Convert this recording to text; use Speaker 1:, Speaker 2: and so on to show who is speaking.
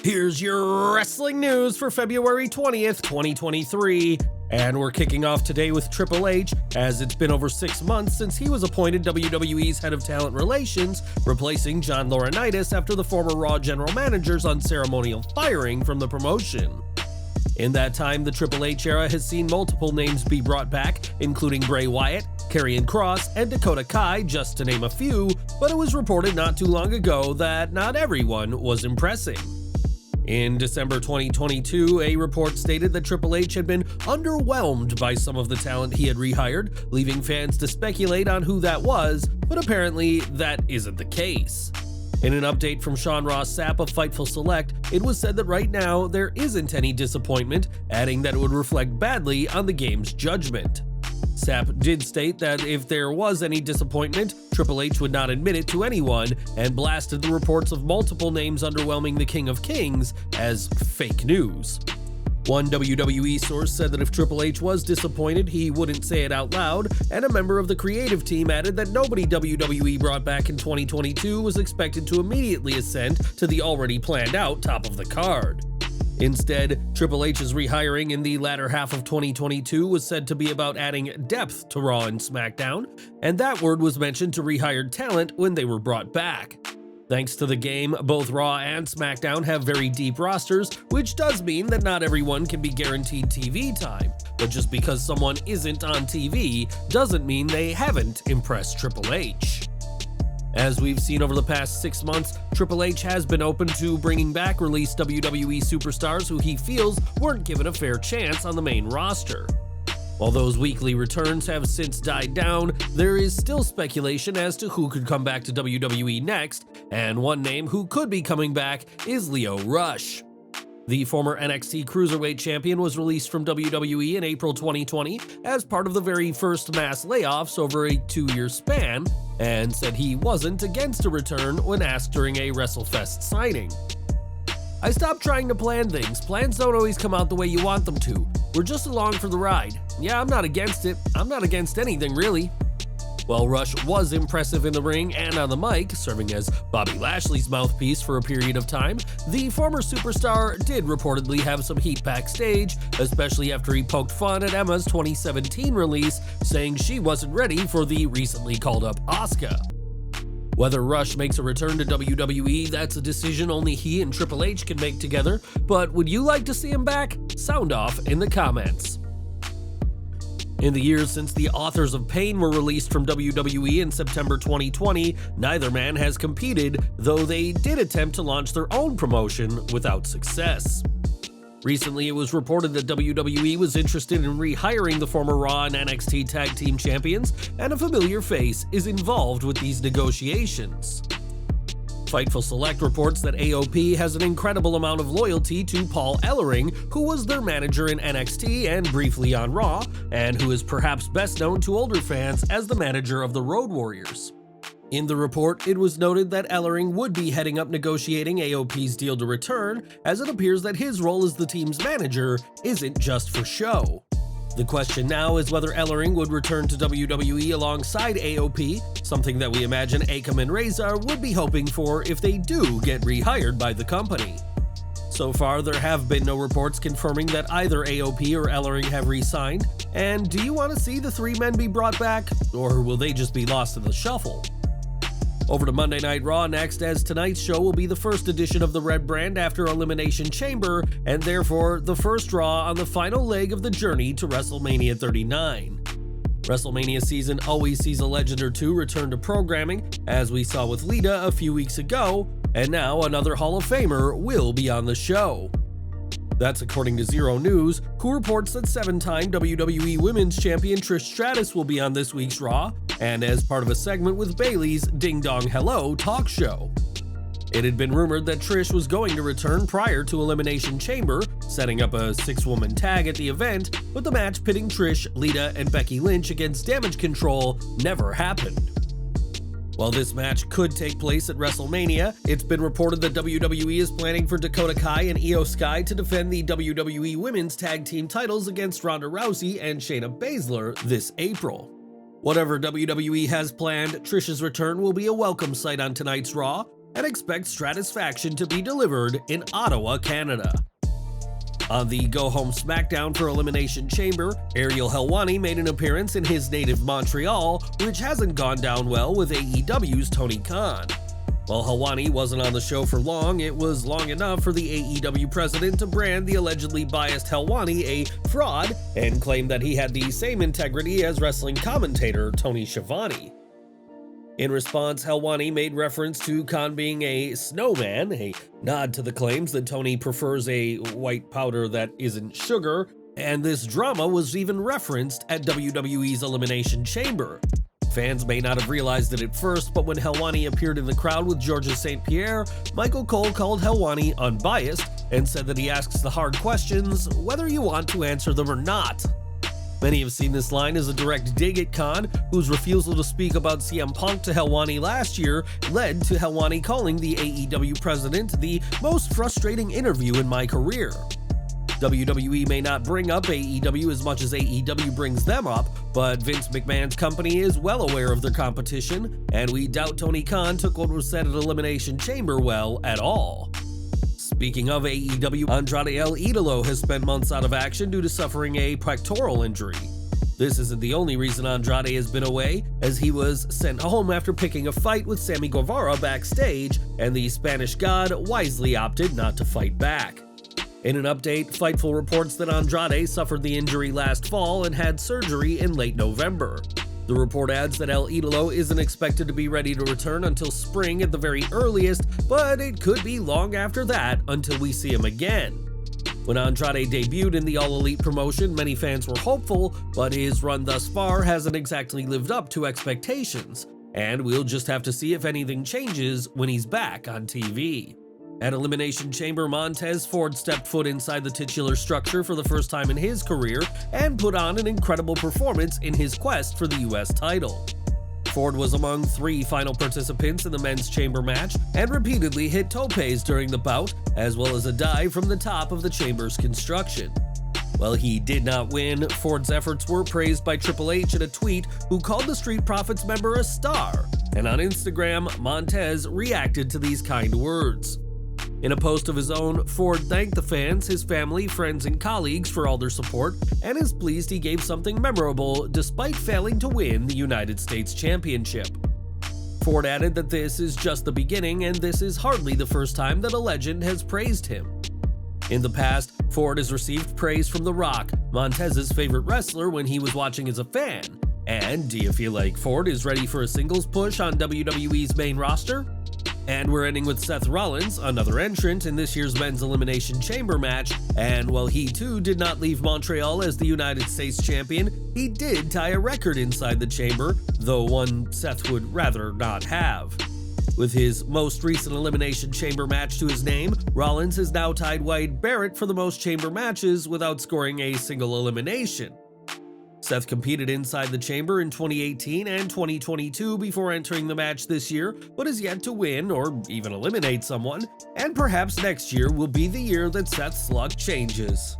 Speaker 1: Here's your wrestling news for February 20th, 2023. And we're kicking off today with Triple H, as it's been over 6 months since he was appointed WWE's head of talent relations, replacing John Laurinaitis after the former Raw general manager's unceremonial firing from the promotion. In that time, the Triple H era has seen multiple names be brought back, including Bray Wyatt, Karrion Kross, and Dakota Kai, just to name a few, but it was reported not too long ago that not everyone was impressing. In December 2022, a report stated that Triple H had been underwhelmed by some of the talent he had rehired, leaving fans to speculate on who that was, but apparently that isn't the case. In an update from Sean Ross Sapp of Fightful Select, it was said that right now there isn't any disappointment, adding that it would reflect badly on the game's judgment. Sapp did state that if there was any disappointment, Triple H would not admit it to anyone, and blasted the reports of multiple names underwhelming the King of Kings as fake news. One WWE source said that if Triple H was disappointed, he wouldn't say it out loud, and a member of the creative team added that nobody WWE brought back in 2022 was expected to immediately ascend to the already planned out top of the card. Instead, Triple H's rehiring in the latter half of 2022 was said to be about adding depth to Raw and SmackDown, and that word was mentioned to rehired talent when they were brought back. Thanks to the game, both Raw and SmackDown have very deep rosters, which does mean that not everyone can be guaranteed TV time, but just because someone isn't on TV doesn't mean they haven't impressed Triple H. As we've seen over the past 6 months, Triple H has been open to bringing back released WWE superstars who he feels weren't given a fair chance on the main roster. While those weekly returns have since died down, there is still speculation as to who could come back to WWE next, and one name who could be coming back is Lio Rush. The former NXT Cruiserweight Champion was released from WWE in April 2020 as part of the very first mass layoffs over a 2-year span, and said he wasn't against a return when asked during a WrestleFest signing. "I stopped trying to plan things. Plans don't always come out the way you want them to. We're just along for the ride. Yeah, I'm not against it. I'm not against anything, really." While Rush was impressive in the ring and on the mic, serving as Bobby Lashley's mouthpiece for a period of time, the former superstar did reportedly have some heat backstage, especially after he poked fun at Emma's 2017 release, saying she wasn't ready for the recently called up Asuka. Whether Rush makes a return to WWE, that's a decision only he and Triple H can make together, but would you like to see him back? Sound off in the comments. In the years since the Authors of Pain were released from WWE in September 2020, neither man has competed, though they did attempt to launch their own promotion without success. Recently, it was reported that WWE was interested in rehiring the former Raw and NXT Tag Team Champions, and a familiar face is involved with these negotiations. Fightful Select reports that AOP has an incredible amount of loyalty to Paul Ellering, who was their manager in NXT and briefly on Raw, and who is perhaps best known to older fans as the manager of the Road Warriors. In the report, it was noted that Ellering would be heading up negotiating AOP's deal to return, as it appears that his role as the team's manager isn't just for show. The question now is whether Ellering would return to WWE alongside AOP, something that we imagine Akam and Reza would be hoping for if they do get rehired by the company. So far, there have been no reports confirming that either AOP or Ellering have re-signed, and do you want to see the three men be brought back, or will they just be lost in the shuffle? Over to Monday Night Raw next, as tonight's show will be the first edition of the Red Brand after Elimination Chamber, and therefore the first Raw on the final leg of the journey to WrestleMania 39. WrestleMania season always sees a legend or two return to programming, as we saw with Lita a few weeks ago, and now another Hall of Famer will be on the show. That's according to Zero News, who reports that 7-time WWE Women's Champion Trish Stratus will be on this week's Raw, and as part of a segment with Bayley's Ding Dong Hello talk show. It had been rumored that Trish was going to return prior to Elimination Chamber, setting up a 6-woman tag at the event, but the match pitting Trish, Lita, and Becky Lynch against Damage Control never happened. While this match could take place at WrestleMania, it's been reported that WWE is planning for Dakota Kai and Io Sky to defend the WWE Women's Tag Team titles against Ronda Rousey and Shayna Baszler this April. Whatever WWE has planned, Trish's return will be a welcome sight on tonight's Raw, and expect Stratisfaction to be delivered in Ottawa, Canada. On the Go Home SmackDown for Elimination Chamber, Ariel Helwani made an appearance in his native Montreal, which hasn't gone down well with AEW's Tony Khan. While Helwani wasn't on the show for long, it was long enough for the AEW president to brand the allegedly biased Helwani a fraud and claim that he had the same integrity as wrestling commentator Tony Schiavone. In response, Helwani made reference to Khan being a snowman, a nod to the claims that Tony prefers a white powder that isn't sugar, and this drama was even referenced at WWE's Elimination Chamber. Fans may not have realized it at first, but when Helwani appeared in the crowd with Georges St. Pierre, Michael Cole called Helwani unbiased and said that he asks the hard questions, whether you want to answer them or not. Many have seen this line as a direct dig at Khan, whose refusal to speak about CM Punk to Helwani last year led to Helwani calling the AEW president the most frustrating interview in my career. WWE may not bring up AEW as much as AEW brings them up, but Vince McMahon's company is well aware of their competition, and we doubt Tony Khan took what was said at Elimination Chamber well at all. Speaking of AEW, Andrade El Idolo has spent months out of action due to suffering a pectoral injury. This isn't the only reason Andrade has been away, as he was sent home after picking a fight with Sammy Guevara backstage, and the Spanish God wisely opted not to fight back. In an update, Fightful reports that Andrade suffered the injury last fall and had surgery in late November. The report adds that El Idolo isn't expected to be ready to return until spring at the very earliest, but it could be long after that until we see him again. When Andrade debuted in the All Elite promotion, many fans were hopeful, but his run thus far hasn't exactly lived up to expectations, and we'll just have to see if anything changes when he's back on TV. At Elimination Chamber, Montez Ford stepped foot inside the titular structure for the first time in his career and put on an incredible performance in his quest for the US title. Ford was among 3 final participants in the men's chamber match and repeatedly hit topes during the bout, as well as a dive from the top of the chamber's construction. While he did not win, Ford's efforts were praised by Triple H in a tweet, who called the Street Profits member a star, and on Instagram, Montez reacted to these kind words. In a post of his own, Ford thanked the fans, his family, friends, and colleagues for all their support, and is pleased he gave something memorable despite failing to win the United States Championship. Ford added that this is just the beginning, and this is hardly the first time that a legend has praised him. In the past, Ford has received praise from The Rock, Montez's favorite wrestler, when he was watching as a fan. And do you feel like Ford is ready for a singles push on WWE's main roster? And we're ending with Seth Rollins, another entrant in this year's men's Elimination Chamber match, and while he too did not leave Montreal as the United States champion, he did tie a record inside the chamber, though one Seth would rather not have. With his most recent Elimination Chamber match to his name, Rollins has now tied Wade Barrett for the most chamber matches without scoring a single elimination. Seth competed inside the chamber in 2018 and 2022 before entering the match this year, but has yet to win or even eliminate someone, and perhaps next year will be the year that Seth's luck changes.